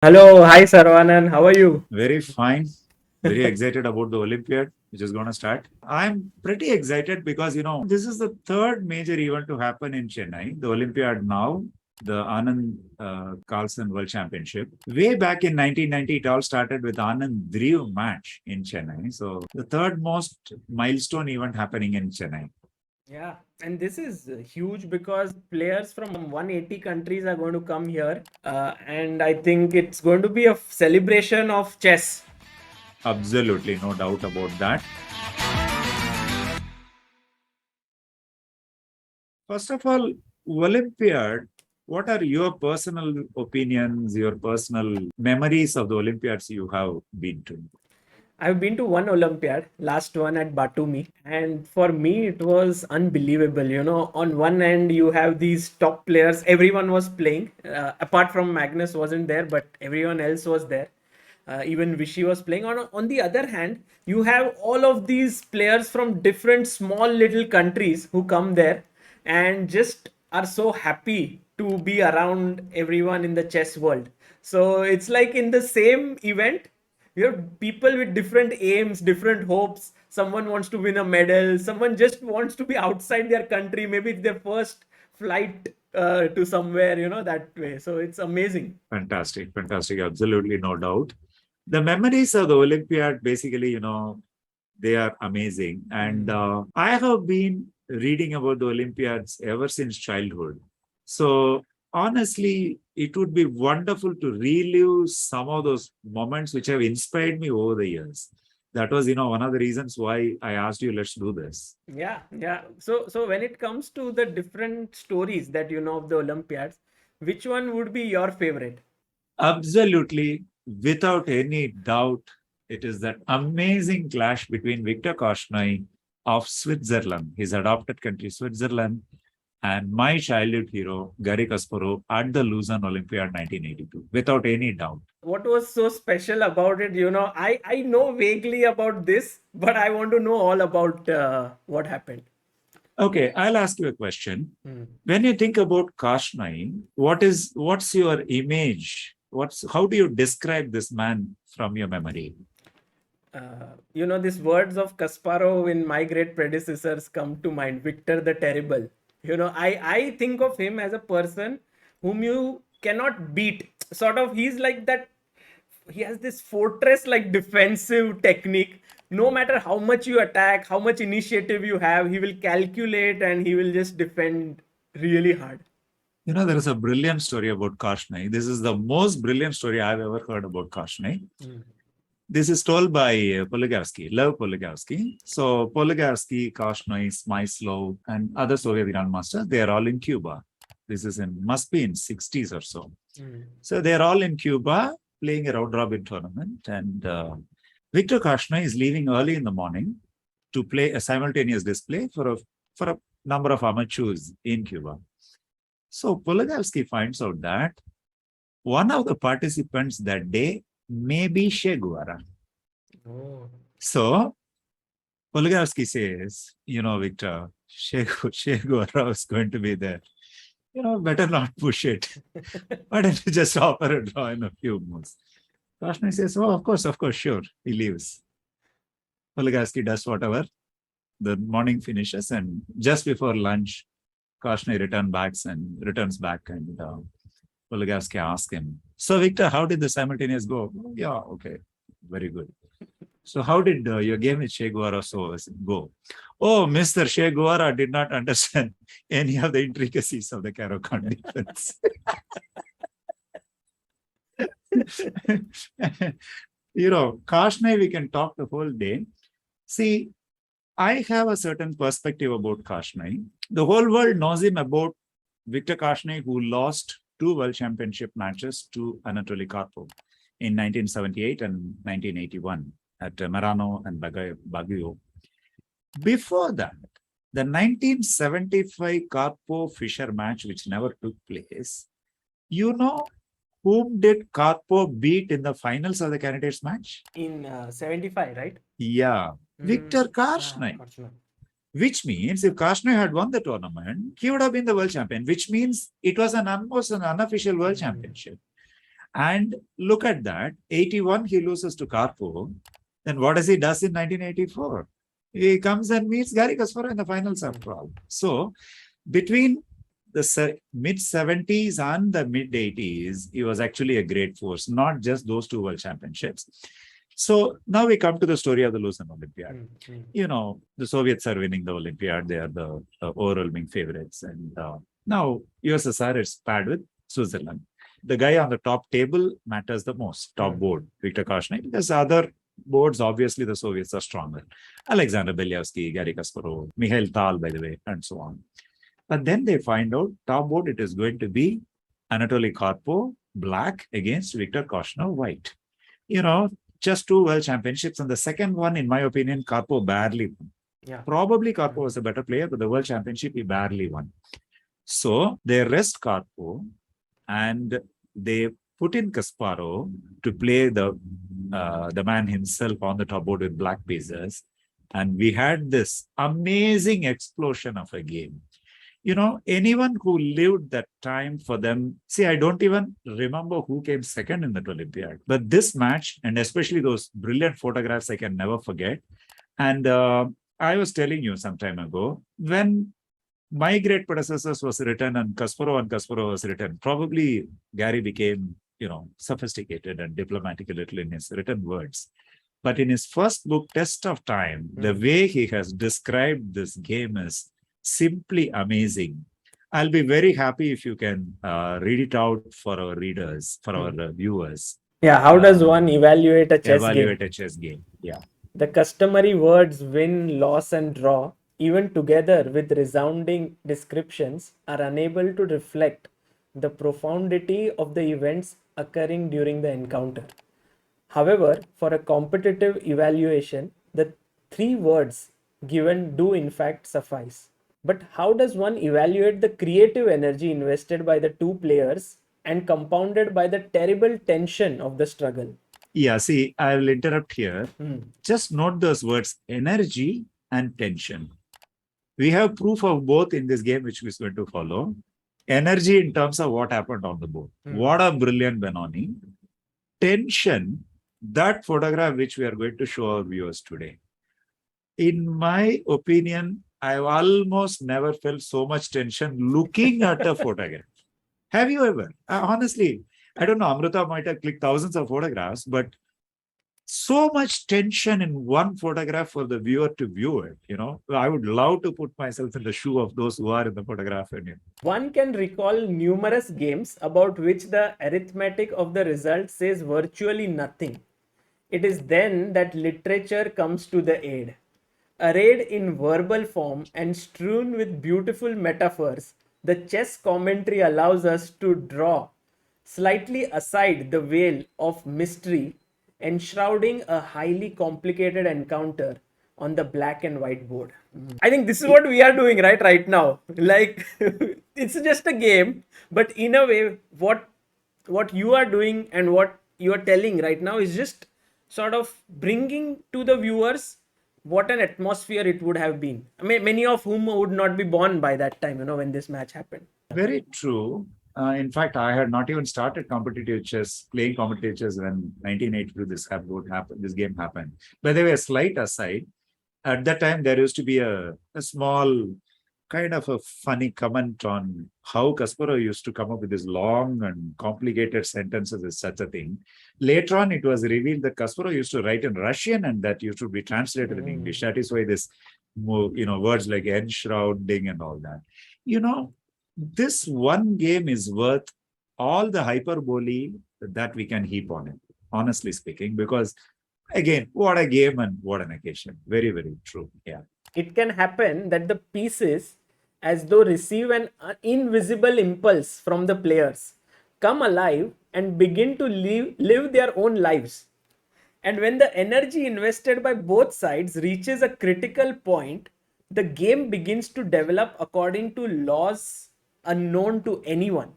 Hello, hi Saravanan, how are you? Very fine. Very excited about the Olympiad, which is going to start. I'm pretty excited because, this is the third major event to happen in Chennai. The Olympiad now, the Anand Carlsen World Championship. Way back in 1990, it all started with Anand Drew match in Chennai. So the third most milestone event happening in Chennai. Yeah, and this is huge because players from 180 countries are going to come here, and I think it's going to be a celebration of chess. Absolutely, no doubt about that. First of all, Olympiad, what are your personal opinions, your personal memories of the Olympiads you have been to? I've been to one Olympiad, last one at Batumi, and for me it was unbelievable. On one end you have these top players, everyone was playing, apart from Magnus wasn't there, but everyone else was there. Even Vichy was playing. On the other hand, you have all of these players from different small little countries who come there and just are so happy to be around everyone in the chess world. So it's like in the same event, you have people with different aims, different hopes. Someone wants to win a medal, someone just wants to be outside their country, maybe it's their first flight to somewhere, that way. So it's amazing. Fantastic, fantastic, absolutely no doubt. The memories of the Olympiad, basically, they are amazing. And I have been reading about the Olympiads ever since childhood. So honestly, it would be wonderful to relive some of those moments which have inspired me over the years. That was, one of the reasons why I asked you, let's do this. Yeah. So when it comes to the different stories that you know of the Olympiads, which one would be your favorite? Absolutely, without any doubt, it is that amazing clash between Viktor Korchnoi of Switzerland, his adopted country, Switzerland, and my childhood hero, Garry Kasparov, at the Lucerne Olympiad 1982, without any doubt. What was so special about it? I know vaguely about this, but I want to know all about what happened. Okay, I'll ask you a question. Hmm. When you think about Korchnoi, what's your image? How do you describe this man from your memory? These words of Kasparov in My Great Predecessors come to mind. Victor the Terrible. I think of him as a person whom you cannot beat. Sort of, he's like that. He has this fortress like defensive technique. No matter how much you attack, how much initiative you have, he will calculate and he will just defend really hard. There is a brilliant story about Korchnoi. This is the most brilliant story I've ever heard about Korchnoi. This is told by Polugavsky, Lev Polugavsky. So Polugavsky, Korchnoi, Smyslov, and other Soviet grandmasters, they are all in Cuba. This is must be in 60s or so. So they're all in Cuba playing a round robin tournament. And Viktor Korchnoi is leaving early in the morning to play a simultaneous display for a number of amateurs in Cuba. So Polugavsky finds out that one of the participants that day may be Che Guevara. Oh. So Polugavsky says, Victor, Che Guevara is going to be there. Better not push it. Why don't you just offer a draw in a few moves? Korchnoi says, oh, of course, sure. He leaves. Polugavsky does whatever. The morning finishes, and just before lunch, Korchnoi returns back, and Polugavsky asks him, so Victor, how did the simultaneous go? Oh, yeah, okay, very good. So how did your game with Che Guevara go? Oh, Mr. Che Guevara did not understand any of the intricacies of the Caro-Kann defense. Korchnoi, we can talk the whole day. See, I have a certain perspective about Korchnoi. The whole world knows him about Viktor Korchnoi, who lost 2 world championship matches to Anatoly Karpov in 1978 and 1981 at Merano and Baguio. Before that, the 1975 Karpov-Fischer match, which never took place, whom did Karpov beat in the finals of the candidates match? In 75, right? Yeah, Viktor Korchnoi. Which means if Korchnoi had won the tournament, he would have been the world champion, which means it was almost an unofficial world championship. And look at that, 81 he loses to Karpov. Then what does he does in 1984? He comes and meets Garry Kasparov in the finals after all. So between the mid 70s and the mid 80s, he was actually a great force, not just those two world championships. So now we come to the story of the Lucerne Olympiad. You know, the Soviets are winning the Olympiad. They are the overwhelming favorites. And now USSR is paired with Switzerland. The guy on the top table matters the most, top board, Viktor Korchnoi, because other boards, obviously, the Soviets are stronger. Alexander Belyavsky, Garry Kasparov, Mikhail Tal, by the way, and so on. But then they find out, top board, it is going to be Anatoly Karpov, black, against Viktor Korchnoi, white. You know, just two world championships. And the second one, in my opinion, Karpov barely won. Yeah. Probably Karpov was a better player, but the world championship, he barely won. So they rest Karpov and they put in Kasparov to play the man himself on the top board with black pieces. And we had this amazing explosion of a game. You know, anyone who lived that time for them, see, I don't even remember who came second in that Olympiad. But this match, and especially those brilliant photographs, I can never forget. And I was telling you some time ago, when My Great Predecessors was written and Kasparov was written, probably Garry became, you know, sophisticated and diplomatic a little in his written words. But in his first book, Test of Time, the way he has described this game is simply amazing. I'll be very happy if you can read it out for our readers, for our viewers. Yeah, how does one evaluate a chess game? Yeah. The customary words win, loss, and draw, even together with resounding descriptions, are unable to reflect the profundity of the events occurring during the encounter. However, for a competitive evaluation, the three words given do in fact suffice. But how does one evaluate the creative energy invested by the two players and compounded by the terrible tension of the struggle? Yeah, see, I will interrupt here. Just note those words, energy and tension. We have proof of both in this game, which is going to follow. Energy in terms of what happened on the board. What a brilliant Benoni. Tension, that photograph which we are going to show our viewers today. In my opinion, I've almost never felt so much tension looking at a photograph. Have you ever? Honestly, I don't know, Amrita might have clicked thousands of photographs, but so much tension in one photograph for the viewer to view it. You know, I would love to put myself in the shoe of those who are in the photograph. One can recall numerous games about which the arithmetic of the result says virtually nothing. It is then that literature comes to the aid. Arrayed in verbal form and strewn with beautiful metaphors, the chess commentary allows us to draw slightly aside the veil of mystery enshrouding a highly complicated encounter on the black and white board. I think this is what we are doing right now. Like, it's just a game, but in a way, what you are doing and what you are telling right now is just sort of bringing to the viewers what an atmosphere it would have been. I mean, many of whom would not be born by that time, when this match happened. Very true. In fact, I had not even started competitive chess, playing competitive chess when 1982 this game happened. By the way, a slight aside, at that time there used to be a small kind of a funny comment on how Kasparov used to come up with these long and complicated sentences as such a thing. Later on, it was revealed that Kasparov used to write in Russian and that used to be translated in English. That is why this, words like enshrouding and all that. This one game is worth all the hyperbole that we can heap on it, honestly speaking, because again, what a game and what an occasion. Very, very true. Yeah. It can happen that the pieces, as though receive an invisible impulse from the players, come alive and begin to live their own lives. And when the energy invested by both sides reaches a critical point, the game begins to develop according to laws unknown to anyone,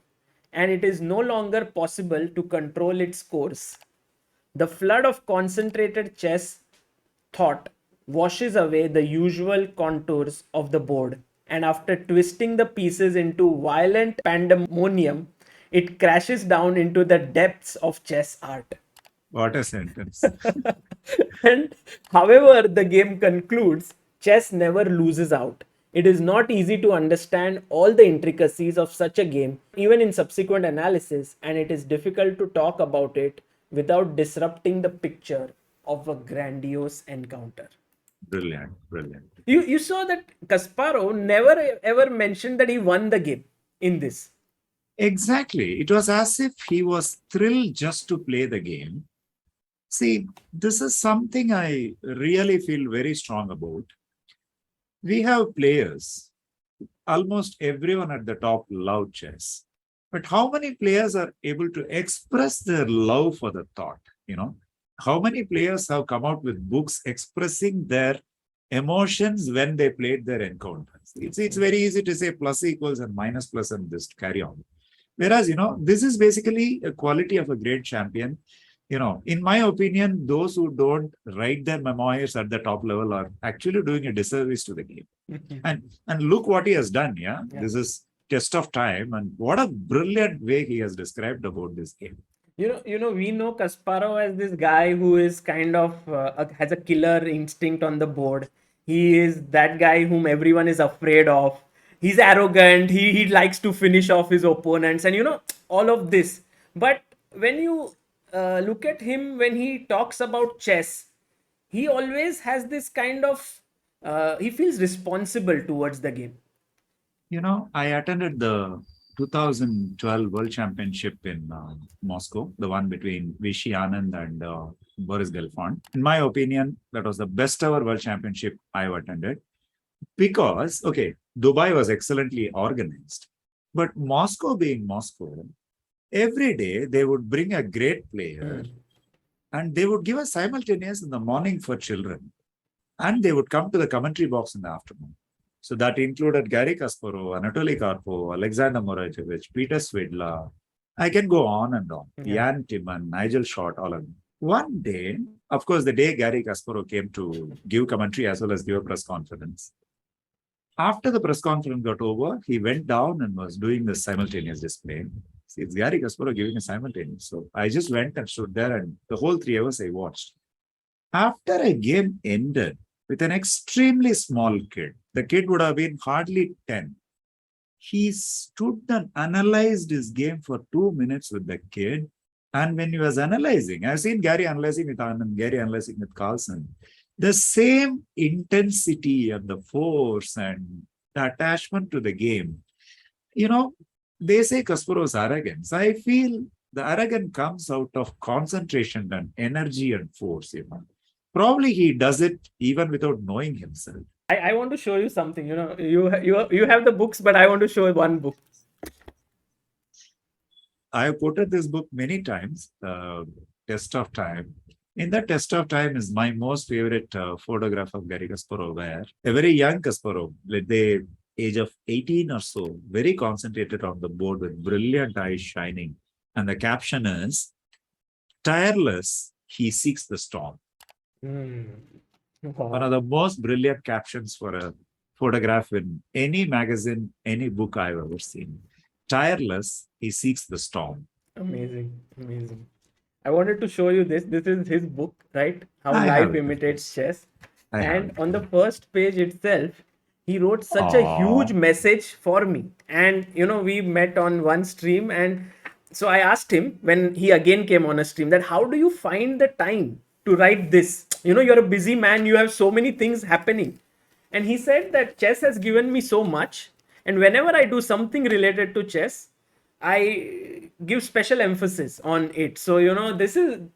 and it is no longer possible to control its course. The flood of concentrated chess thought washes away the usual contours of the board, and after twisting the pieces into violent pandemonium, it crashes down into the depths of chess art. What a sentence. And however the game concludes, chess never loses out. It is not easy to understand all the intricacies of such a game, even in subsequent analysis, and it is difficult to talk about it without disrupting the picture of a grandiose encounter. Brilliant, brilliant. You saw that Kasparov never ever mentioned that he won the game in this. Exactly. It was as if he was thrilled just to play the game. See, this is something I really feel very strong about. We have players, almost everyone at the top love chess. But how many players are able to express their love for the thought? You know, how many players have come out with books expressing their emotions when they played their encounters? It's very easy to say plus equals and minus plus and just carry on. Whereas, this is basically a quality of a great champion. In my opinion, those who don't write their memoirs at the top level are actually doing a disservice to the game. And look what he has done. Yeah? This is test of time, and what a brilliant way he has described about this game. We know Kasparov as this guy who is kind of has a killer instinct on the board. He is that guy whom everyone is afraid of. He's arrogant. He likes to finish off his opponents, and all of this. But when you look at him when he talks about chess, he always has this kind of he feels responsible towards the game. I attended the 2012 World Championship in Moscow, the one between Vishy Anand and Boris Gelfand. In my opinion, that was the best ever World Championship I've attended because, Dubai was excellently organized, but Moscow being Moscow, every day they would bring a great player and they would give a simultaneous in the morning for children and they would come to the commentary box in the afternoon. So that included Garry Kasparov, Anatoly Karpov, Alexander Moratovich, Peter Svidla. I can go on and on. Jan Timman, Nigel Short, all of them. One day, of course, the day Garry Kasparov came to give commentary as well as give a press conference. After the press conference got over, he went down and was doing the simultaneous display. See, it's Garry Kasparov giving a simultaneous. So I just went and stood there and the whole 3 hours I watched. After a game ended with an extremely small kid, the kid would have been hardly 10. He stood and analyzed his game for 2 minutes with the kid. And when he was analyzing, I've seen Garry analyzing with Anand, Garry analyzing with Carlsen. The same intensity and the force and the attachment to the game. They say Kasparov's arrogance. I feel the arrogance comes out of concentration and energy and force. Probably he does it even without knowing himself. I want to show you something. You have the books, but I want to show one book. I have quoted this book many times, Test of Time. In that Test of Time is my most favorite photograph of Garry Kasparov, where a very young Kasparov, at the age of 18 or so, very concentrated on the board with brilliant eyes shining. And the caption is, tireless, he seeks the storm. Wow. One of the most brilliant captions for a photograph in any magazine, any book I've ever seen. Tireless, he seeks the storm. Amazing. I wanted to show you this. This is his book, right? How Life Imitates Chess. And on the first page itself, he wrote such a huge message for me. And, we met on one stream. And so I asked him when he again came on a stream that how do you find the time to write this? You're a busy man. You have so many things happening. And he said that chess has given me so much. And whenever I do something related to chess, I give special emphasis on it. So,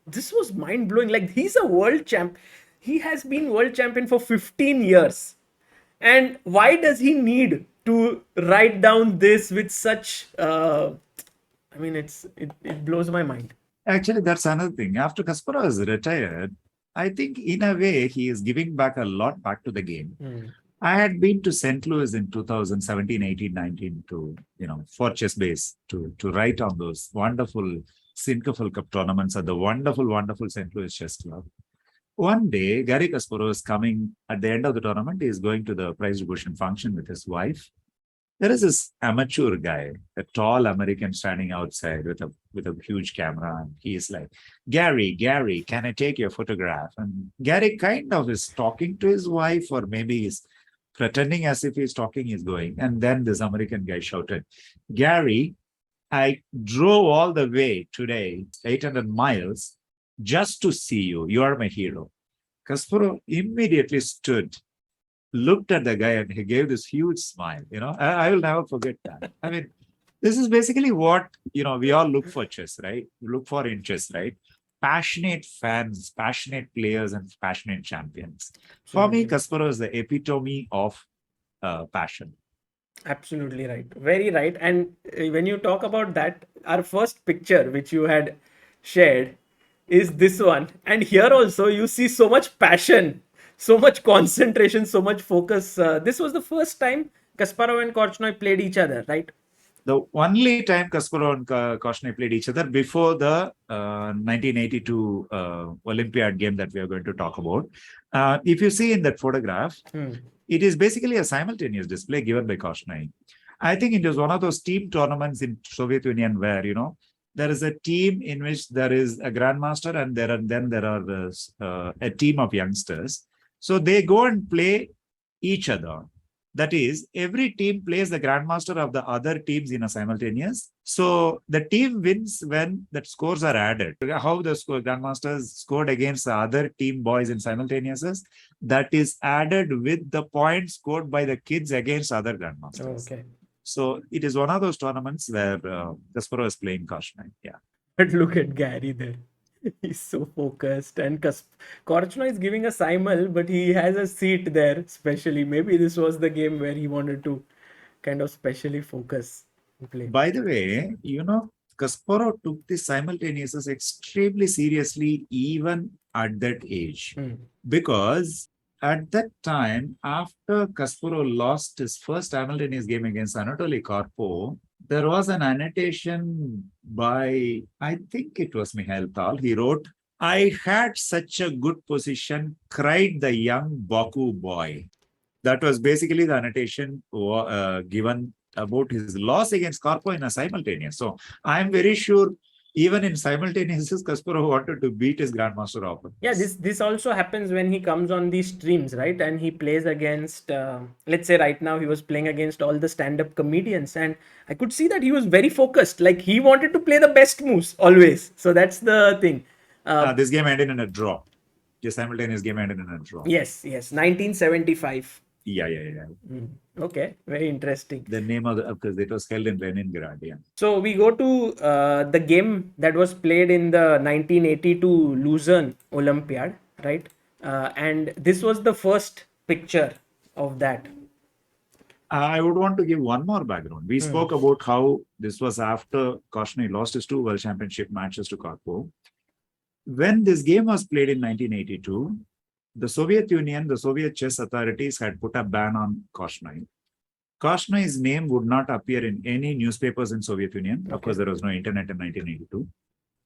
this was mind blowing. Like, he's a world champ. He has been world champion for 15 years. And why does he need to write down this with such, it blows my mind. Actually, that's another thing. After Kasparov is retired, I think in a way he is giving back a lot back to the game. I had been to St. Louis in 2017, 18, 19 to, for Chess Base to write on those wonderful Sinquefield Cup tournaments at the wonderful St. Louis Chess Club. One day, Garry Kasparov is coming at the end of the tournament. He is going to the prize distribution function with his wife. There is this amateur guy, a tall American standing outside with a huge camera, and he's like, Gary, can I take your photograph? And Gary kind of is talking to his wife, or maybe he's pretending as if he's talking, he's going. And then this American guy shouted, Gary, I drove all the way today, 800 miles, just to see you. You are my hero. Kasparov immediately stood, looked at the guy, and he gave this huge smile. I will never forget that. I mean, this is basically what we all look for chess, right? We look for in chess, right? Passionate fans, passionate players, and passionate champions. For me, Kasparov is the epitome of passion. Absolutely right. Very right. And when you talk about that, our first picture which you had shared is this one. And here also you see so much passion, so much concentration, so much focus. This was the first time Kasparov and Korchnoi played each other, right? The only time Kasparov and Korchnoi played each other before the 1982 Olympiad game that we are going to talk about. If you see in that photograph, it is basically a simultaneous display given by Korchnoi. I think it was one of those team tournaments in Soviet Union where, there is a team in which there is a grandmaster and there are a team of youngsters. So they go and play each other. That is, every team plays the grandmaster of the other teams in a simultaneous. So the team wins when the scores are added. How the grandmasters scored against the other team boys in simultaneous, that is added with the points scored by the kids against other grandmasters. Okay. So it is one of those tournaments where Kasparov is playing Korchnoi. Yeah. But look at Gary there. He's so focused, and Korchnoi is giving a simul, but he has a seat there specially. Maybe this was the game where he wanted to kind of specially focus and play. By the way, Kasparov took the simultaneous extremely seriously even at that age. Because at that time, after Kasparov lost his first simultaneous game against Anatoly Karpov, there was an annotation by, I think it was Mikhail Tal. He wrote, I had such a good position, cried the young Baku boy. That was basically the annotation given about his loss against Karpov in a simultaneous. So I'm very sure even in simultaneous, Kasparov wanted to beat his grandmaster opponent. Yeah, this also happens when he comes on these streams, right? And he plays against, let's say right now he was playing against all the stand-up comedians, and I could see that he was very focused. Like he wanted to play the best moves always. So that's the thing. This game ended in a draw. The simultaneous game ended in a draw. Yes, 1975. Yeah. Okay, very interesting. The name of because it was held in Leningrad. Yeah. So we go to the game that was played in the 1982 Lucerne Olympiad, right? And this was the first picture of that. I would want to give one more background. We spoke about how this was after Korchnoi lost his 2 World Championship matches to Karpov. When this game was played in 1982, the Soviet Union, the Soviet chess authorities had put a ban on Korchnoi. Korchnoi's name would not appear in any newspapers in Soviet Union. Okay. Of course, there was no internet in 1982.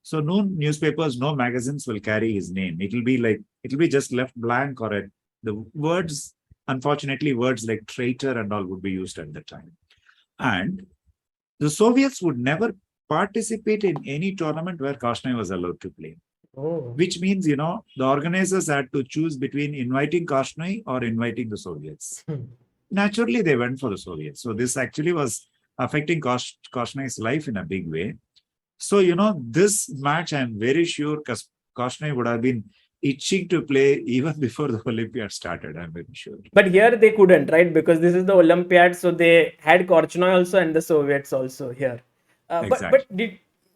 So no newspapers, no magazines will carry his name. It'll be just left blank, or the words, unfortunately, words like traitor and all would be used at the time. And the Soviets would never participate in any tournament where Korchnoi was allowed to play. Which means, the organizers had to choose between inviting Korchnoi or inviting the Soviets. Naturally, they went for the Soviets. So this actually was affecting Korchnoi's life in a big way. So, this match, I'm very sure Korchnoi would have been itching to play even before the Olympiad started, I'm very sure. But here they couldn't, right? Because this is the Olympiad, so they had Korchnoi also and the Soviets also here. Exactly. But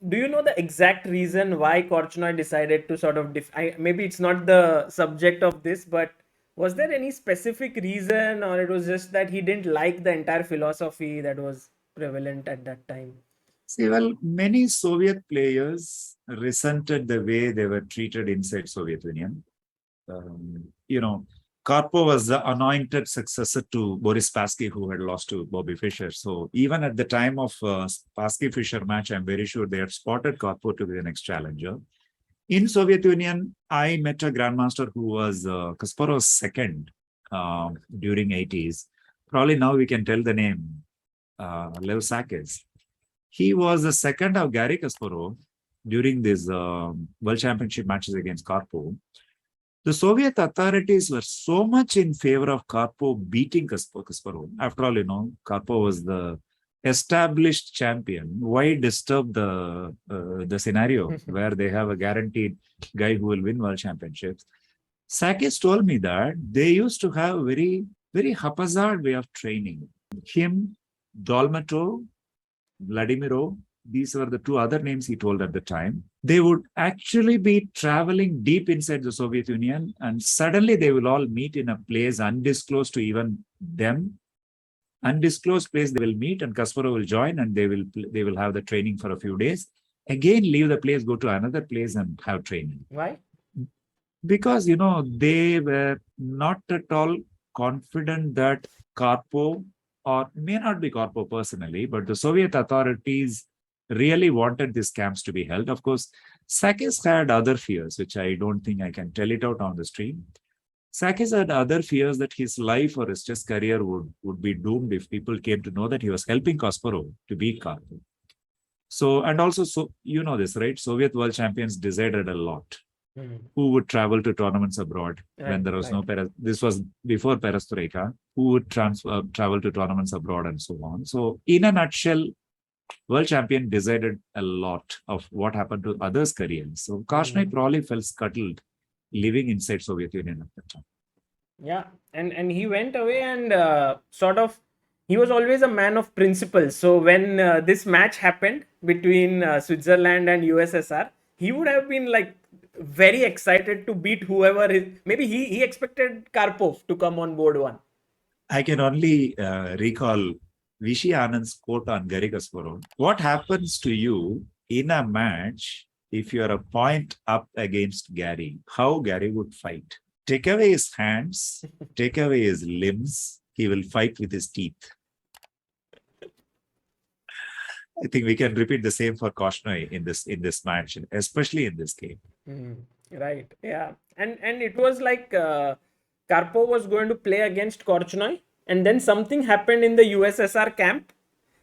do you know the exact reason why Korchnoi decided to sort of maybe it's not the subject of this, but was there any specific reason, or it was just that he didn't like the entire philosophy that was prevalent at that time? See, well, many Soviet players resented the way they were treated inside Soviet Union. Karpov was the anointed successor to Boris Spassky, who had lost to Bobby Fischer. So even at the time of Spassky-Fischer match, I'm very sure they had spotted Karpov to be the next challenger. In Soviet Union, I met a grandmaster who was Kasparov's second during 80s. Probably now we can tell the name. Lev Sakis. He was the second of Garry Kasparov during these World Championship matches against Karpov. The Soviet authorities were so much in favor of Karpov beating Kasparov. After all, Karpov was the established champion. Why disturb the scenario where they have a guaranteed guy who will win World Championships? Sakis told me that they used to have a very, very haphazard way of training. Him, Dolmatov, Vladimirov, these were the two other names he told at the time. They would actually be traveling deep inside the Soviet Union, and suddenly they will all meet in a place undisclosed to even them. Undisclosed place they will meet, and Kasparov will join, and they will have the training for a few days. Again, leave the place, go to another place and have training. Why? Because, they were not at all confident that Karpov, or may not be Karpov personally, but the Soviet authorities really wanted these camps to be held. Of course, Sakis had other fears, which I don't think I can tell it out on the stream. Sakis had other fears that his life or his chess career would be doomed if people came to know that he was helping Kasparov to beat Karpov. So, and also, this, right? Soviet world champions decided a lot. Who would travel to tournaments abroad when there was no this was before perestroika, who would travel to tournaments abroad and so on. So in a nutshell, world champion decided a lot of what happened to others' careers. So Korchnoi probably felt scuttled living inside Soviet Union at that time. Yeah, and he went away and he was always a man of principles. So when this match happened between Switzerland and USSR, he would have been like very excited to beat whoever is. Maybe he expected Karpov to come on board one. I can only recall Vishy Anand's quote on Garry Kasparov. What happens to you in a match if you are a point up against Garry? How Garry would fight? Take away his hands, take away his limbs, he will fight with his teeth. I think we can repeat the same for Korchnoi in this match, especially in this game. Right. Yeah. And it was like Karpov was going to play against Korchnoi, and then something happened in the USSR camp,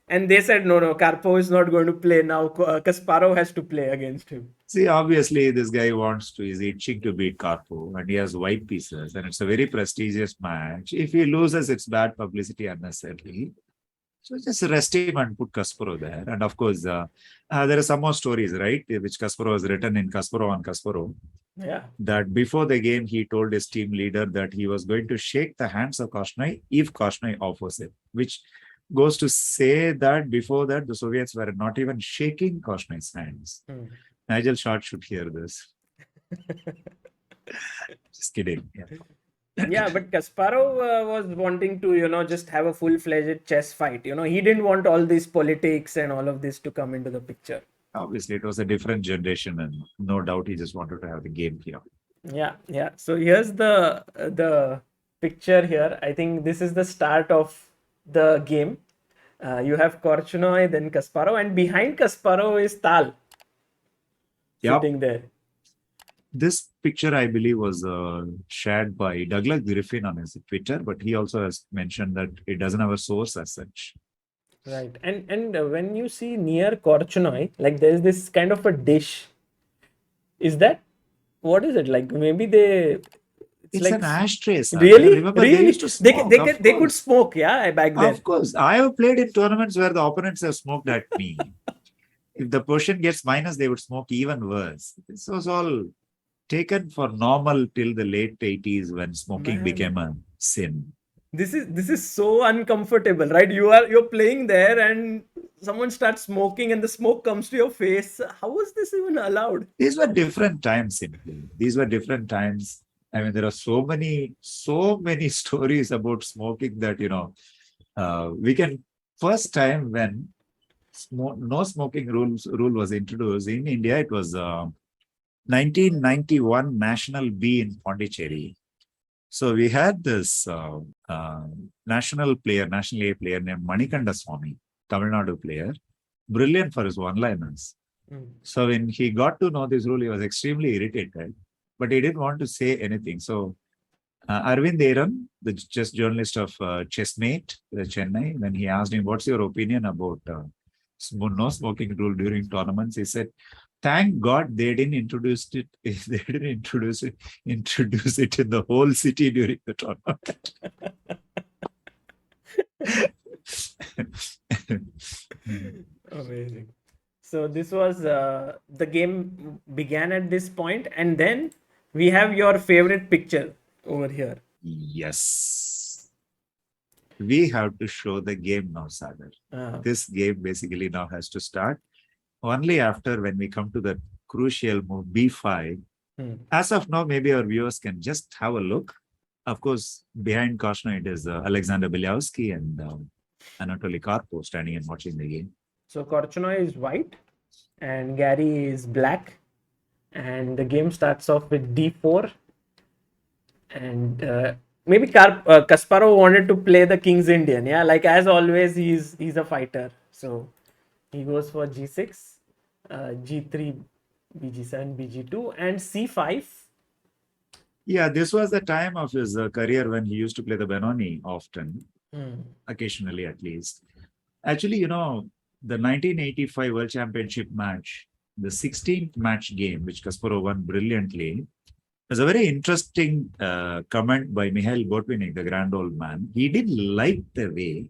and they said, no, Karpov is not going to play now. Kasparov has to play against him. See, obviously, this guy is itching to beat Karpov, and he has white pieces, and it's a very prestigious match. If he loses, it's bad publicity unnecessarily. So just rest him and put Kasparov there. And of course, there are some more stories, right, which Kasparov has written in Kasparov on Kasparov. Yeah. That before the game, he told his team leader that he was going to shake the hands of Korchnoi if Korchnoi offers it, which goes to say that before that, the Soviets were not even shaking Korchnoi's hands. Nigel Short should hear this. Just kidding. Yeah, but Kasparov was wanting to, just have a full-fledged chess fight. He didn't want all this politics and all of this to come into the picture. Obviously, it was a different generation, and no doubt he just wanted to have the game here. Yeah. So here's the picture here. I think this is the start of the game. You have Korchnoi, then Kasparov, and behind Kasparov is Tal sitting there. This picture, I believe, was shared by Douglas Griffin on his Twitter, but he also has mentioned that it doesn't have a source as such. Right. And when you see near Korchnoi, like there's this kind of a dish. What is it? Like maybe it's like an ashtray, sir. Really? Remember, really? they used to smoke. They could smoke, back then. Of course. I have played in tournaments where the opponents have smoked at me. If the Persian gets minus, they would smoke even worse. This was all taken for normal till the late 80s when smoking became a sin. This is so uncomfortable, right? You're playing there and someone starts smoking and the smoke comes to your face. How was this even allowed? These were different times, simply. These were different times. I mean, there are so many stories about smoking that, we can, first time when no smoking rule was introduced in India, it was 1991 National B in Pondicherry. So we had this National A player named Manikanda Swamy, Tamil Nadu player, brilliant for his one-liners. So when he got to know this rule, he was extremely irritated, but he didn't want to say anything. So Arvind Eram, the chess journalist of Chessmate, Chennai, when he asked him, "What's your opinion about no smoking rule during tournaments?" He said, "Thank God they didn't introduce it. They didn't introduce it in the whole city during the tournament." Amazing. So this was the game began at this point, and then we have your favorite picture over here. Yes. We have to show the game now, Sagar. This game basically now has to start. Only after when we come to the crucial move B5. As of now, maybe our viewers can just have a look. Of course, behind Korchnoi, it is Alexander Bilyavsky and Anatoly Karpov standing and watching the game. So Korchnoi is white and Garry is black. And the game starts off with D4. And maybe Kasparov wanted to play the King's Indian. Yeah, like as always, he's a fighter. So he goes for G6, G3, BG7, BG2, and C5. Yeah, this was the time of his career when he used to play the Benoni often, occasionally at least. Actually, you know, the 1985 World Championship match, the 16th match game, which Kasparov won brilliantly, was a very interesting comment by Mikhail Botvinnik, the grand old man. He didn't like the way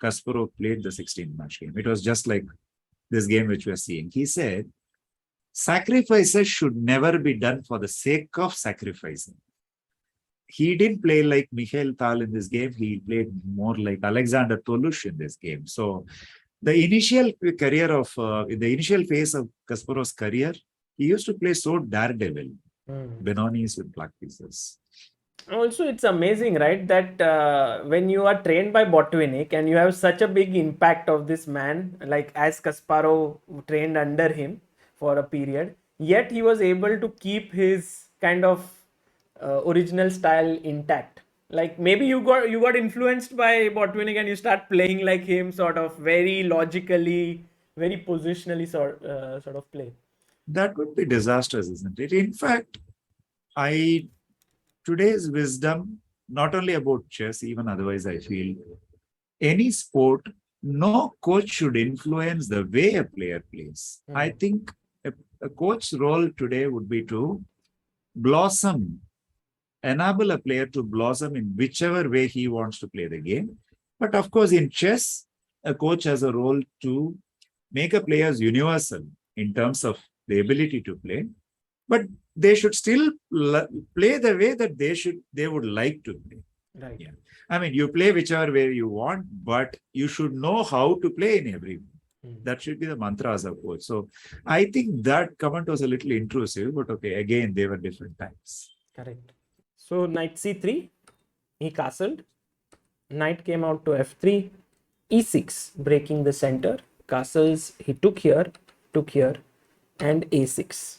Kasparov played the 16th match game. It was just like this game which we are seeing. He said, sacrifices should never be done for the sake of sacrificing. He didn't play like Mikhail Tal in this game. He played more like Alexander Tolush in this game. So the initial career of, in the initial phase of Kasparov's career, he used to play so daredevil. Benonis with black pieces. Also, it's amazing, right, that when you are trained by Botvinnik and you have such a big impact of this man, like as Kasparov trained under him for a period, yet he was able to keep his kind of original style intact. Like maybe you got influenced by Botvinnik and you start playing like him, sort of very logically, very positionally sort of play. That would be disastrous, isn't it? In fact, today's wisdom, not only about chess, even otherwise, I feel any sport, no coach should influence the way a player plays. I think a coach's role today would be to blossom, enable a player to blossom in whichever way he wants to play the game. But of course, in chess, a coach has a role to make a player universal in terms of the ability to play, but they should still play the way that they would like to play. Right. Yeah. I mean, you play whichever way you want, but you should know how to play in every way. That should be the mantra as a coach. So I think that comment was a little intrusive, but okay, again, they were different times. Correct. So knight c3, he castled. Knight came out to f3, e6, breaking the center. Castles, he took here, and a6.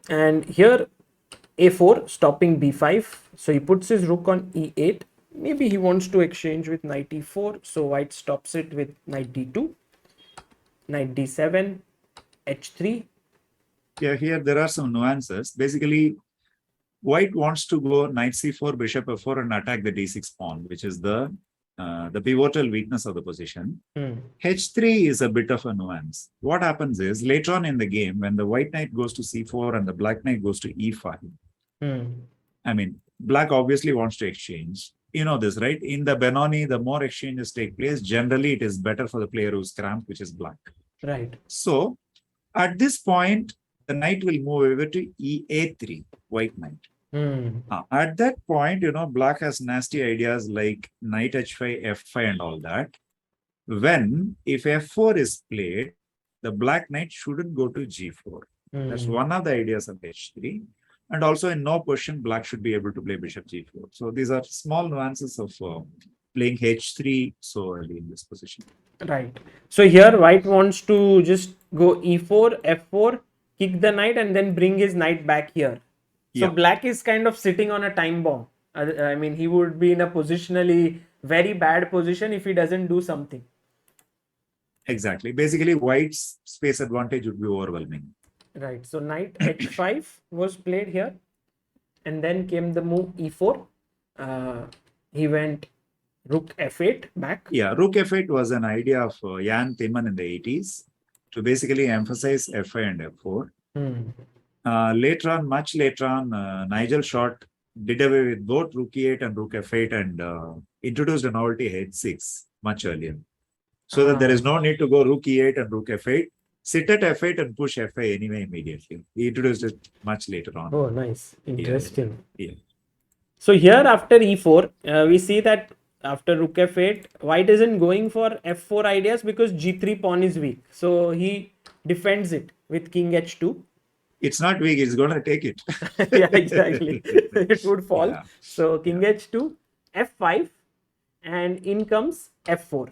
And here a4, stopping b5. So he puts his rook on e8. Maybe he wants to exchange with knight e4. So white stops it with knight d2, knight d7, h3. Yeah, here there are some nuances. Basically, white wants to go knight c4, bishop f4 and attack the d6 pawn, which is the pivotal weakness of the position. h3 is a bit of a nuance. What happens is later on in the game, when the white knight goes to c4 and the black knight goes to e5, I mean, black obviously wants to exchange. You know this, right? In the Benoni, the more exchanges take place, generally it is better for the player who's cramped, which is black. Right. So at this point, the knight will move over to e3, white knight. At that point, you know, black has nasty ideas like knight h5, f5 and all that. When, if f4 is played, the black knight shouldn't go to g4. That's one of the ideas of h3. And also in no position, black should be able to play bishop g4. So these are small nuances of playing h3 so early in this position. Right. So here white wants to just go e4, f4, kick the knight and then bring his knight back here. So black is kind of sitting on a time bomb. I mean, he would be in a positionally very bad position if he doesn't do something. Exactly. Basically, white's space advantage would be overwhelming. Right. So knight h5 was played here. and then came the move e4. He went rook f8 back. Yeah, rook f8 was an idea of Jan Timman in the 80s to basically emphasize f5 and f4. Later on, much later on, Nigel Short did away with both rook e8 and rook f8 and introduced a novelty h6 much earlier. So that there is no need to go rook e8 and rook f8. Sit at f8 and push f5 anyway immediately. He introduced it much later on. Oh, nice. Interesting. Yeah. So here after e4, we see that after rook f8, white isn't going for f4 ideas because g3 pawn is weak. So he defends it with king h2. It's not weak, it's going to take it. Yeah, exactly. It would fall. Yeah. So king h2, f5, and in comes f4.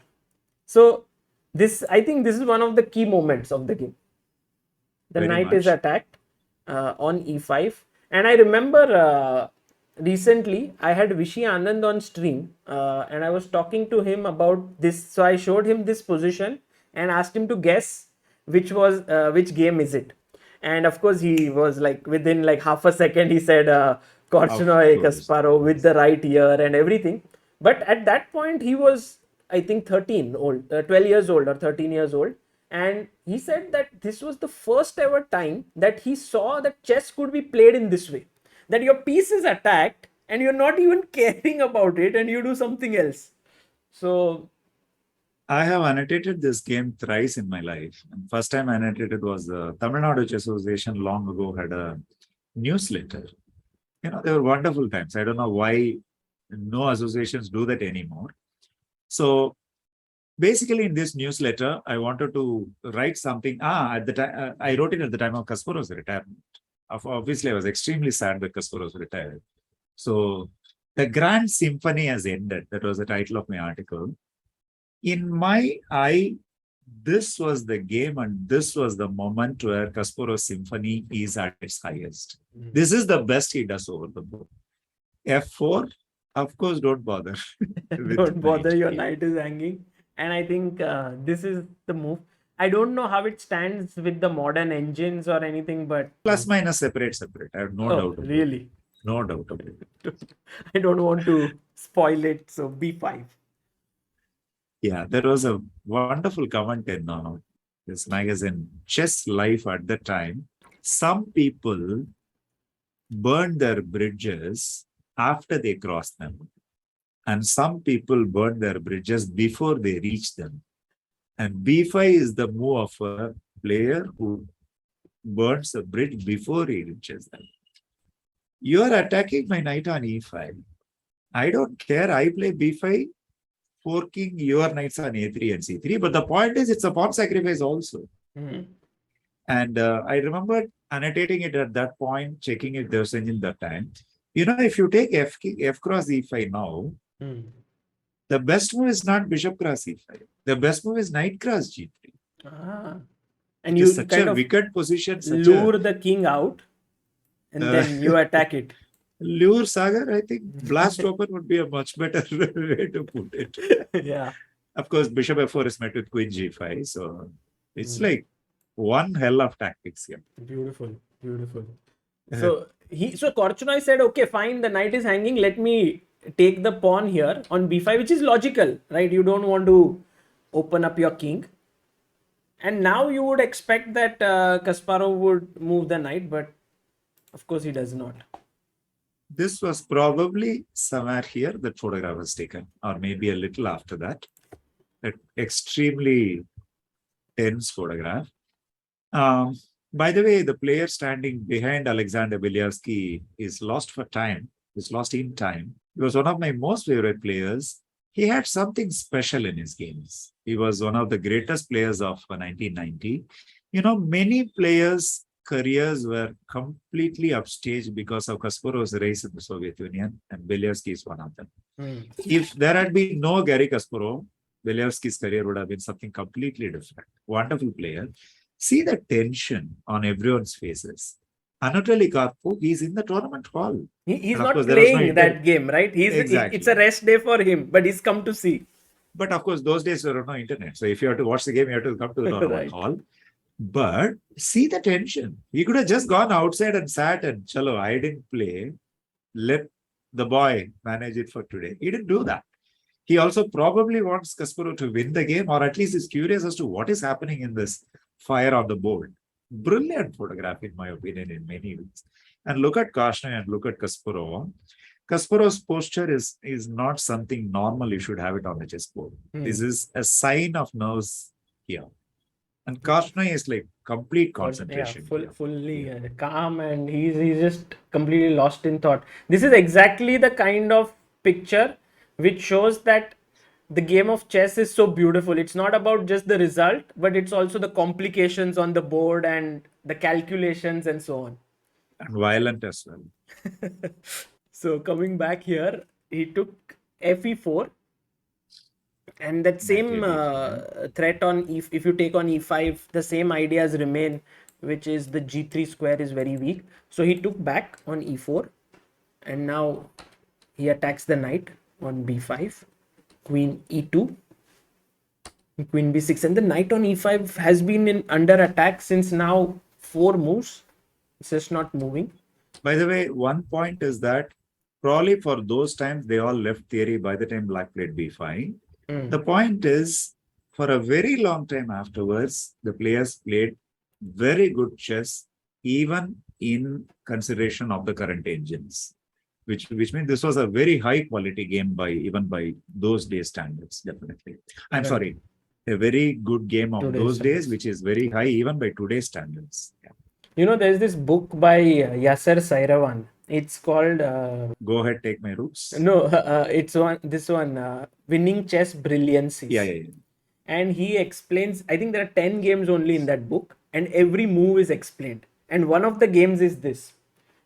So this, I think this is one of the key moments of the game. The Very knight much. is attacked on e5. And I remember recently I had Vishy Anand on stream and I was talking to him about this. So I showed him this position and asked him to guess which game is it. And of course he was like, within like half a second he said Kortchnoi, Kasparov with the right ear and everything. But at that point he was, I think 12 years old or 13 years old. And he said that this was the first ever time that he saw that chess could be played in this way. That your piece is attacked and you're not even caring about it and you do something else. So I have annotated this game thrice in my life. And first time I annotated was the Tamil Nadu Chess Association long ago had a newsletter. You know, they were wonderful times. I don't know why no associations do that anymore. So basically in this newsletter, I wanted to write something. At the time, I wrote it at the time of Kasparov's retirement. Obviously, I was extremely sad that Kasparov retired. So the Grand Symphony has ended. That was the title of my article. In my eye, this was the game and this was the moment where Kasparov's symphony is at its highest. This is the best he does over the board. F4, of course, don't bother. Don't bother, your knight is hanging. And I think this is the move. I don't know how it stands with the modern engines or anything, but plus minus separate. I have no doubt about really it. No doubt about it. I don't want to spoil it. So b5. Yeah, there was a wonderful comment in this magazine, Chess Life at the time. Some people burned their bridges after they crossed them. And some people burn their bridges before they reach them. And b5 is the move of a player who burns a bridge before he reaches them. You are attacking my knight on e5. I don't care. I play b5, forking your knights on a3 and c3. But the point is, it's a pawn sacrifice also. And I remember annotating it at that point, checking if there was any in that time. You know, if you take f cross e5 now, the best move is not bishop cross e5. The best move is knight cross g3. And you such kind a of wicked position. Lure the king out and then you attack it. Lure Sagar, I think blast open would be a much better way to put it. Yeah. Of course, bishop f4 is met with queen g5. So it's like one hell of tactics here. Beautiful. So Korchnoi said, okay, fine, the knight is hanging. Let me take the pawn here on b5, which is logical, right? You don't want to open up your king. And now you would expect that Kasparov would move the knight, but of course he does not. This was probably somewhere here that photograph was taken, or maybe a little after that. That extremely tense photograph. By the way, the player standing behind Alexander Belyavsky is lost for time. Is lost in time. He was one of my most favorite players. He had something special in his games. He was one of the greatest players of 1990. You know, many players' careers were completely upstaged because of Kasparov's race in the Soviet Union, and Belyavsky is one of them. If there had been no Garry Kasparov, Belyavsky's career would have been something completely different. Wonderful player. See the tension on everyone's faces. Anatoly Karpov, he's in the tournament hall. He's not playing that game, right? It's a rest day for him, but he's come to see. But of course, those days there were no internet. So if you have to watch the game, you have to come to the tournament hall. But see the tension. He could have just gone outside and sat and, chalo, I didn't play. let the boy manage it for today. He didn't do that. He also probably wants Kasparov to win the game, or at least is curious as to what is happening in this fire on the board. Brilliant photograph, in my opinion, in many ways. And look at Korchnoi and look at Kasparov. Kasparov's posture is not something normal. You should have it on the chessboard. This is a sign of nerves here. And Korchnoi is like complete concentration. Fully calm, and he's just completely lost in thought. This is exactly the kind of picture which shows that the game of chess is so beautiful. It's not about just the result, but it's also the complications on the board and the calculations and so on. And violent as well. So coming back here, he took fe4. And that same threat on if you take on e5, the same ideas remain, which is the g3 square is very weak. So he took back on e4, and now he attacks the knight on b5, queen e2, queen b6, and the knight on e5 has been under attack since now 4 moves. It's just not moving. By the way, one point is that probably for those times they all left theory by the time black played b5. The point is, for a very long time afterwards, the players played very good chess, even in consideration of the current engines, which means this was a very high quality game even by those days standards, definitely. I'm sorry, a very good game of those days, which is very high even by today's standards. Yeah. You know, there's this book by Saravanan. It's called Go Ahead, Take My Roots. No, it's this one, Winning Chess Brilliancies. Yeah. And he explains, I think there are 10 games only in that book, and every move is explained. And one of the games is this.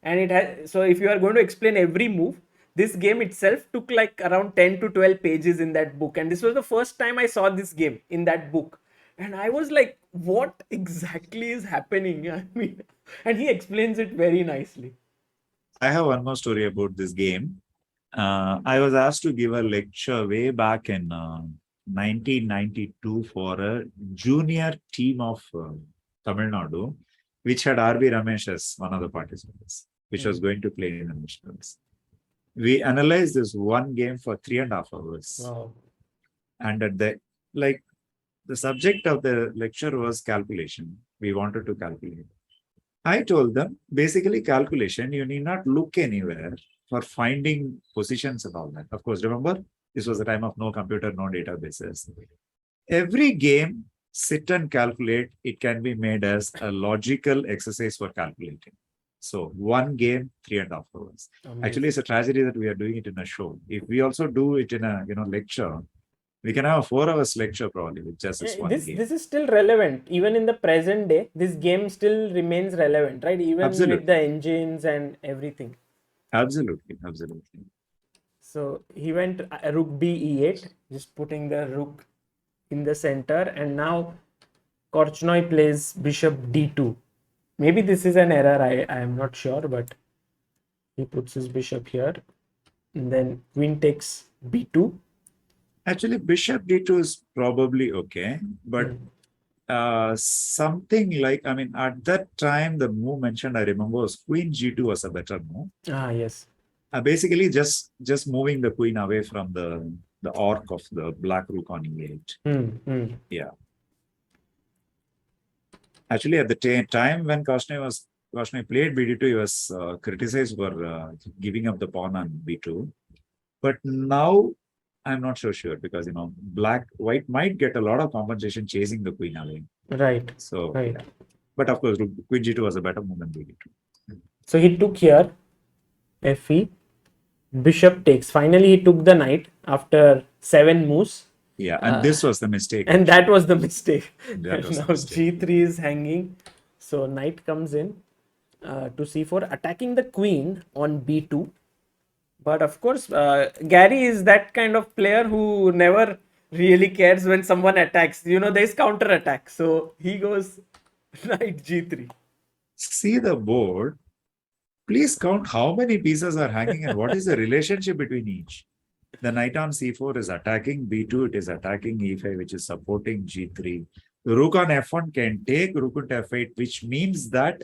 And it has, so if you are going to explain every move, this game itself took like around 10 to 12 pages in that book. And this was the first time I saw this game in that book. And I was like, what exactly is happening? I mean, and he explains it very nicely. I have one more story about this game. I was asked to give a lecture way back in 1992 for a junior team of Tamil Nadu, which had R.B. Ramesh as one of the participants, which was going to play in the nationals. We analyzed this one game for 3.5 hours. Wow. And at the subject of the lecture was calculation. We wanted to calculate. I told them, basically calculation, you need not look anywhere for finding positions and all that. Of course, remember, this was a time of no computer, no databases. Every game, sit and calculate, it can be made as a logical exercise for calculating. So one game, 3.5 hours. Amazing. Actually, it's a tragedy that we are doing it in a show. If we also do it in a lecture, we can have a 4 hours lecture probably with just this one game. This is still relevant. Even in the present day, this game still remains relevant, right? Even with the engines and everything. Absolutely. So he went rook b e8, just putting the rook in the center. And now Korchnoi plays bishop d2. Maybe this is an error, I am not sure, but he puts his bishop here. And then queen takes b2. Actually, bishop d2 is probably okay, but something like, at that time, the move mentioned, I remember, was queen g2 was a better move. Yes. Basically, just moving the queen away from the arc of the black rook on e8. Yeah. Actually, at the time when Korchnoi played b2, he was criticized for giving up the pawn on b2. But now, I'm not so sure because, white might get a lot of compensation chasing the queen away. Right. So, right. Yeah. But of course, queen g2 was a better move than b2. So he took here, fe, bishop takes. Finally, he took the knight after 7 moves. Yeah, and this was the mistake. And that was the mistake. Now g3 is hanging. So knight comes in to c4, attacking the queen on b2. But of course, Garry is that kind of player who never really cares when someone attacks. There's counter attack. So he goes knight g3. See the board. Please count how many pieces are hanging and what is the relationship between each. The knight on c4 is attacking b2. It is attacking e5, which is supporting g3. Rook on f1 can take rook on f8, which means that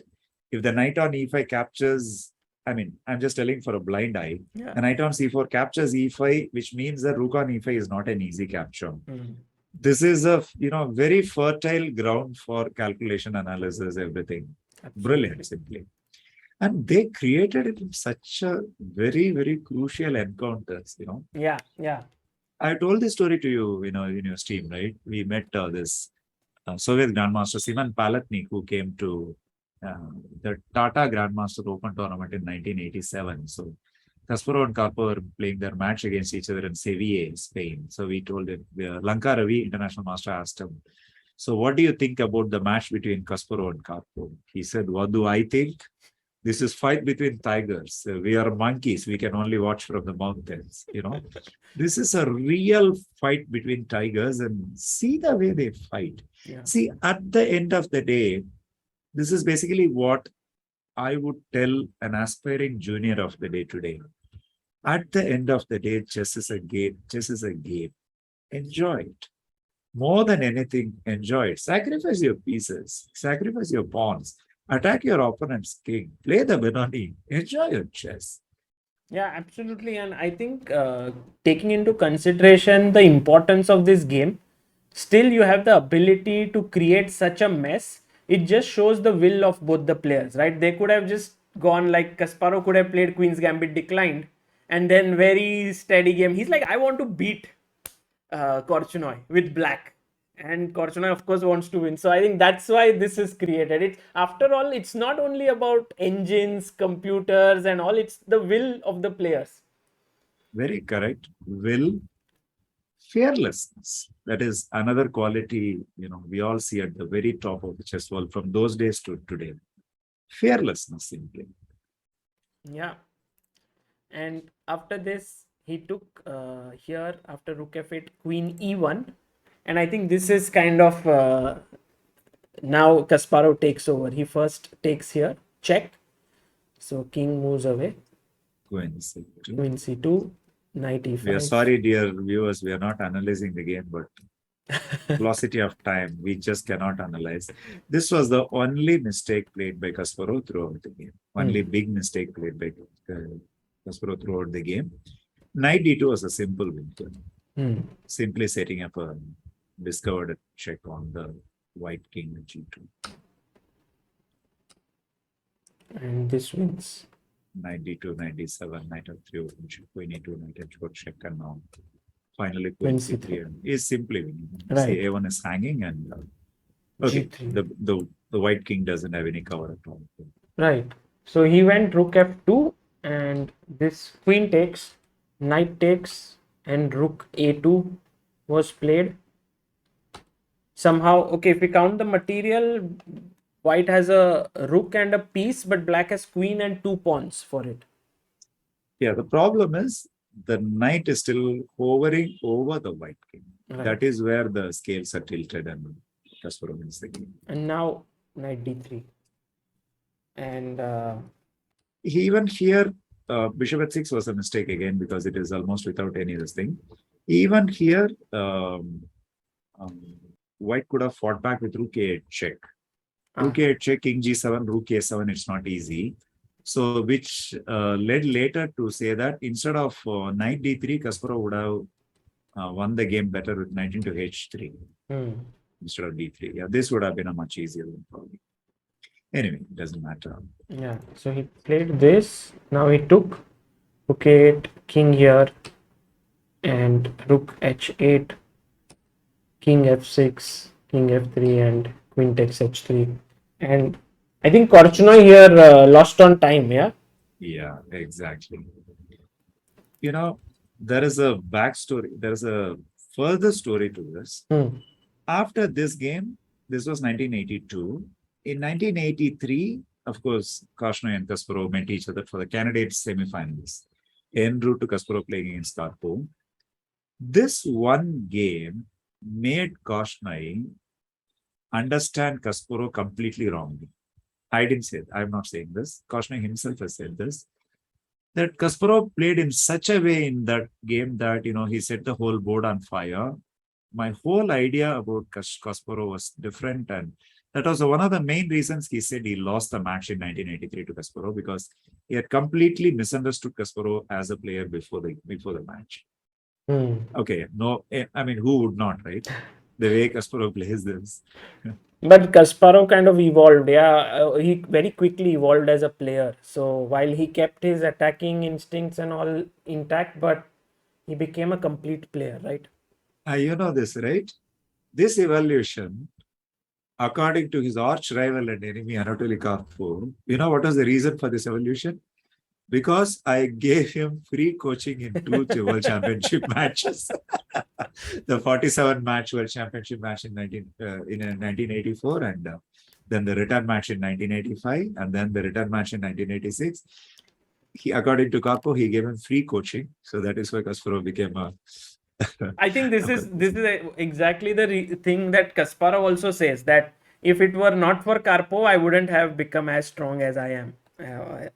if the knight on e5 captures I mean, I'm just telling for a blind eye. Yeah. The knight on c4 captures e5, which means the rook on e5 is not an easy capture. This is a very fertile ground for calculation, analysis, everything. Absolutely. Brilliant, simply. And they created it in such a very, very crucial encounters. Yeah, yeah. I told this story to you, in your stream, right? We met this Soviet Grandmaster Simon Palatnik, who came to the Tata Grandmaster Open tournament in 1987. So Kasparov and Karpov were playing their match against each other in Sevilla, Spain. So we told him, Lanka Ravi, international master, asked him, so what do you think about the match between Kasparov and Karpov? He said, what do I think? This is fight between tigers. We are monkeys. We can only watch from the mountains. This is a real fight between tigers, and see the way they fight. Yeah. See, at the end of the day, this is basically what I would tell an aspiring junior of the day today. At the end of the day, chess is a game. Chess is a game. Enjoy it. More than anything, enjoy it. Sacrifice your pieces. Sacrifice your pawns. Attack your opponent's king. Play the Benoni. Enjoy your chess. Yeah, absolutely. And I think taking into consideration the importance of this game, still you have the ability to create such a mess. It just shows the will of both the players, right? They could have just gone like Kasparov could have played Queen's Gambit, declined, and then very steady game. He's like, I want to beat Korchnoi with black. And Korchnoi, of course, wants to win. So I think that's why this is created. It's, after all, it's not only about engines, computers, and all. It's the will of the players. Very correct. Will, fearlessness. That is another quality, we all see at the very top of the chess world from those days to today. Fearlessness, simply. Yeah. And after this, he took here, after rook f8, queen e1. And I think this is kind of now Kasparov takes over. He first takes here, check. So king moves away. Queen c2. Queen c2, knight e5. We are sorry, dear viewers, we are not analyzing the game, but velocity of time, we just cannot analyze. This was the only mistake played by Kasparov throughout the game. Only big mistake played by Kasparov throughout the game. Knight d2 was a simple win. Simply setting up a discovered check on the white king at g2. And this wins. Knight d2, knight d7, knight f3, queen e2, knight h4 check, and now finally queen c3 is simply winning. Right. See, a1 is hanging, and okay, the white king doesn't have any cover at all. Right. So he went rook f2, and this queen takes, knight takes, and rook a2 was played. Somehow, okay, if we count the material, white has a rook and a piece, but black has queen and 2 pawns for it. Yeah, the problem is the knight is still hovering over the white king. Right. That is where the scales are tilted, and Kasparov wins the game. And now knight d3. And even here, bishop h6 was a mistake again, because it is almost without any of this thing. Even here, white could have fought back with rook a8 check. Rook a8 check, king g7, rook a7, it's not easy. So, which led later to say that instead of knight d3, Kasparov would have won the game better with knight into h3 instead of d3. Yeah, this would have been a much easier one probably. Anyway, it doesn't matter. Yeah, so he played this. Now he took rook a8, king here, and rook h8, king f6, king f3, and queen takes h3. And I think Korchnoi here lost on time, yeah? Yeah, exactly. There is a backstory. There is a further story to this. After this game, this was 1982. In 1983, of course, Korchnoi and Kasparov met each other for the candidates semifinals. En route to Kasparov playing against Karpov. This one game made Korchnoi understand Kasparov completely wrongly. I didn't say that. I'm not saying this. Korchnoi himself has said this. That Kasparov played in such a way in that game that, he set the whole board on fire. My whole idea about Kasparov was different, and That was one of the main reasons he said he lost the match in 1983 to Kasparov, because he had completely misunderstood Kasparov as a player before the match. Okay, no, I mean, who would not, right? The way Kasparov plays this. But Kasparov kind of evolved. Yeah, he very quickly evolved as a player. So while he kept his attacking instincts and all intact, but he became a complete player, right? You know this, right? This evolution, according to his arch rival and enemy Anatoly Karpov, you know what was the reason for this evolution? Because I gave him free coaching in two World Championship matches. The 47 match World Championship match in 1984, and then the return match in 1985, and then the return match in 1986. According to Karpov, he gave him free coaching. So that is why Kasparov became a... I think this is exactly the thing that Kasparov also says, that if it were not for Karpov, I wouldn't have become as strong as I am.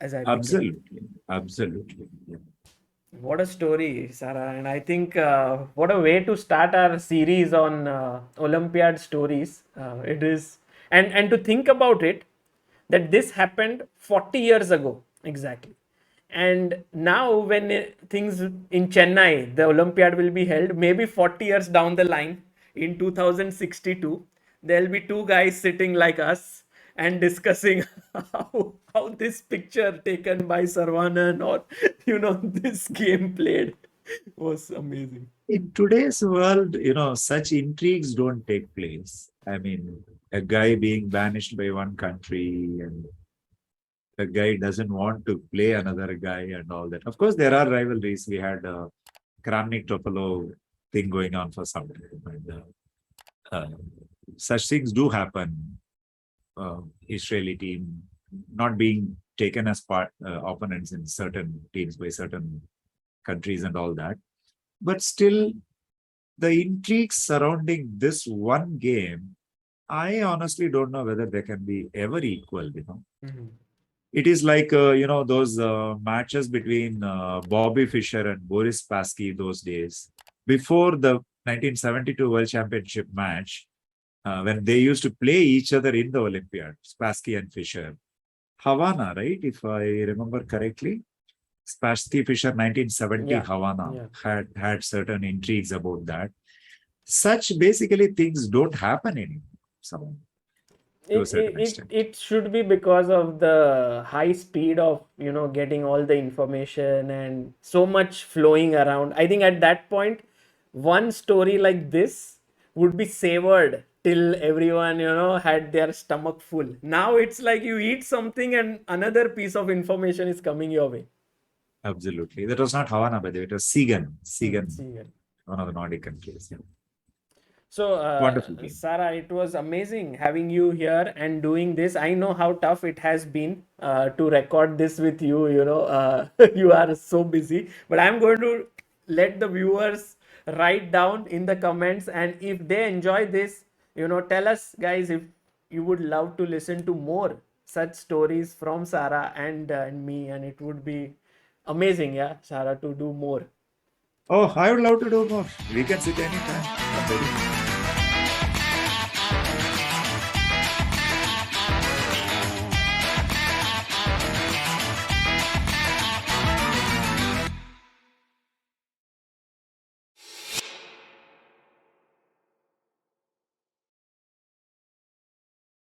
As I became. Absolutely. Yeah. What a story, Sarah. And I think what a way to start our series on Olympiad stories. It is, and to think about it, that this happened 40 years ago, exactly. And now when things in Chennai, the Olympiad will be held, maybe 40 years down the line, in 2062, there'll be two guys sitting like us and discussing how this picture taken by Saravanan, or this game played, was amazing. In today's world, such intrigues don't take place. I mean, a guy being banished by one country, and a guy doesn't want to play another guy and all that. Of course, there are rivalries. We had a Kramnik Topalov thing going on for some time. And, such things do happen. Israeli team not being taken as opponents in certain teams by certain countries and all that. But still, the intrigues surrounding this one game, I honestly don't know whether they can be ever equal. Mm-hmm. It is like, those matches between Bobby Fischer and Boris Spassky those days. Before the 1972 World Championship match, when they used to play each other in the Olympiad, Spassky and Fischer. Havana, right? If I remember correctly. Spassky Fischer 1970 Havana had certain intrigues about that. Such basically things don't happen anymore. It should be because of the high speed of getting all the information and so much flowing around. I think at that point, one story like this would be savored till everyone had their stomach full. Now it's like you eat something and another piece of information is coming your way. Absolutely. That was not Havana, by the way. It was Siegen, one of the Nordic countries. Yeah. So, Sarah, it was amazing having you here and doing this. I know how tough it has been to record this with you. You are so busy. But I'm going to let the viewers write down in the comments. And if they enjoy this, tell us, guys, if you would love to listen to more such stories from Sarah and me. And it would be amazing, Sarah, to do more. Oh, I would love to do more. We can sit anytime.